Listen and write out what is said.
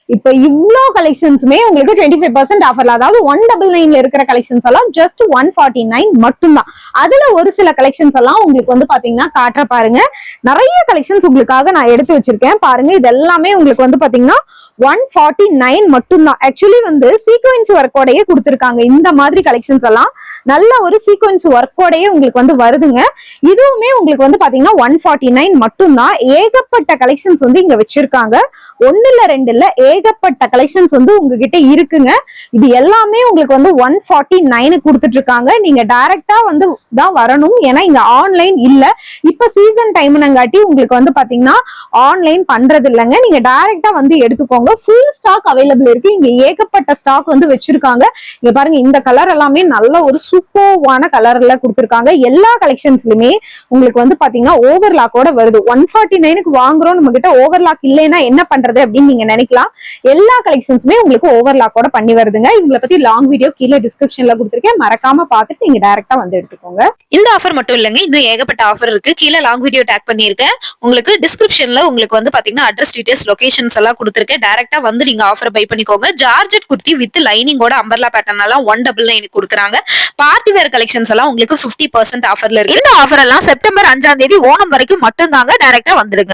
இப்ப இவ்ளோ கலெக்ஷன்ஸுமே உங்களுக்கு 25% ஆஃபர்ல, அதாவது 199 இருக்கிற கலெக்ஷன்ஸ் எல்லாம் ஜஸ்ட் 149 மட்டும்தான். அதுல ஒரு சில கலெக்ஷன்ஸ் எல்லாம் உங்களுக்கு வந்து பாத்தீங்கன்னா காட்டுற பாருங்க. நிறைய கலெக்ஷன்ஸ் உங்களுக்காக நான் எடுத்து வச்சிருக்கேன் பாருங்க. இது எல்லாமே உங்களுக்கு வந்து பாத்தீங்கன்னா 149 மட்டும்தான். ஆக்சுவலி வந்து சீக்வென்ஸ் ஒர்க்கோடயே கொடுத்திருக்காங்க. இந்த மாதிரி கலெக்ஷன்ஸ் எல்லாம் நல்ல ஒரு சீக்வென்ஸ் ஒர்க்கோடயே உங்களுக்கு வந்து வருதுங்க. இதுவுமே உங்களுக்கு வந்து பாத்தீங்கன்னா 149 மட்டும்தான். ஏகப்பட்ட கலெக்ஷன்ஸ் வந்து இங்க வச்சிருக்காங்க. ஒன்னு இல்ல ரெண்டு இல்ல, ஏகப்பட்ட கலெக்ஷன்ஸ் வந்து உங்ககிட்ட இருக்குங்க. இது எல்லாமே உங்களுக்கு வந்து 149 கொடுத்துட்டு இருக்காங்க. நீங்க டைரக்டா வந்து தான் வரணும், ஏன்னா இங்க ஆன்லைன் இல்ல. இப்ப சீசன் டைம்னங்காட்டி உங்களுக்கு வந்து பாத்தீங்கன்னா ஆன்லைன் பண்றது இல்லைங்க. நீங்க டைரக்டா வந்து எடுத்துக்கோங்க. ஃபுல் ஸ்டாக் அவைலபிள் இருக்கு. இங்க ஏகப்பட்ட ஸ்டாக் வந்து வச்சிருக்காங்க. இங்க பாருங்க, இந்த கலர் எல்லாமே நல்ல ஒரு சூப்பர்வான கலர்ல கொடுத்திருக்காங்க. எல்லா கலெக்ஷன்ஸ்லயுமே உங்களுக்கு வந்து பாத்தீங்கன்னா ஓவர்லாக்கோட வருது. 149க்கு வாங்குறோம், நம்ம கிட்ட ஓவர்லாக் இல்லைன்னா என்ன பண்றது அப்படின்னு நீங்க நினைக்கலாம். எல்லா கலெக்ஷன்ஸுமே உங்களுக்கு ஓவர்லாக்கோட பண்ணி வருதுங்க. இவங்களை பத்தி லாங் வீடியோ கீழே டிஸ்கிரிப்ஷன்ல கொடுத்திருக்கேன், மறக்காம பார்த்துட்டு நீங்க டைரக்டா வந்து எடுத்துக்கோங்க. இந்த ஆஃபர் மட்டும் இல்லைங்க, இன்னும் ஏகப்பட்ட ஆஃபர் இருக்கு. கீழே லாங் வீடியோ டேக் பண்ணிருக்கேன். உங்களுக்கு டிஸ்கிரிப்ஷன்ல உங்களுக்கு வந்து பாத்தீங்கன்னா அட்ரஸ் டீடைல்ஸ், லொகேஷன்ஸ் எல்லாம் கொடுத்திருக்கேன். டைரக்டா வந்து நீங்க ஆஃபர் பை பண்ணிக்கோங்க. ஜார்ஜெட் குர்த்தி வித் லைனிங்கோட அம்பர்லா பேட்டர்ன் எல்லாம் 199 கொடுக்குறாங்க. பார்ட்டி வேர் கலெக்ஷன்ஸ் எல்லாம் உங்களுக்கு 50% ஆஃபர்ல இருக்கு. இந்த ஆஃபர் எல்லாம் செப்டம்பர் 5ஆம் தேதி ஓணம் வரைக்கும் மட்டும் தாங்க. டைரக்டா வந்துடுங்க.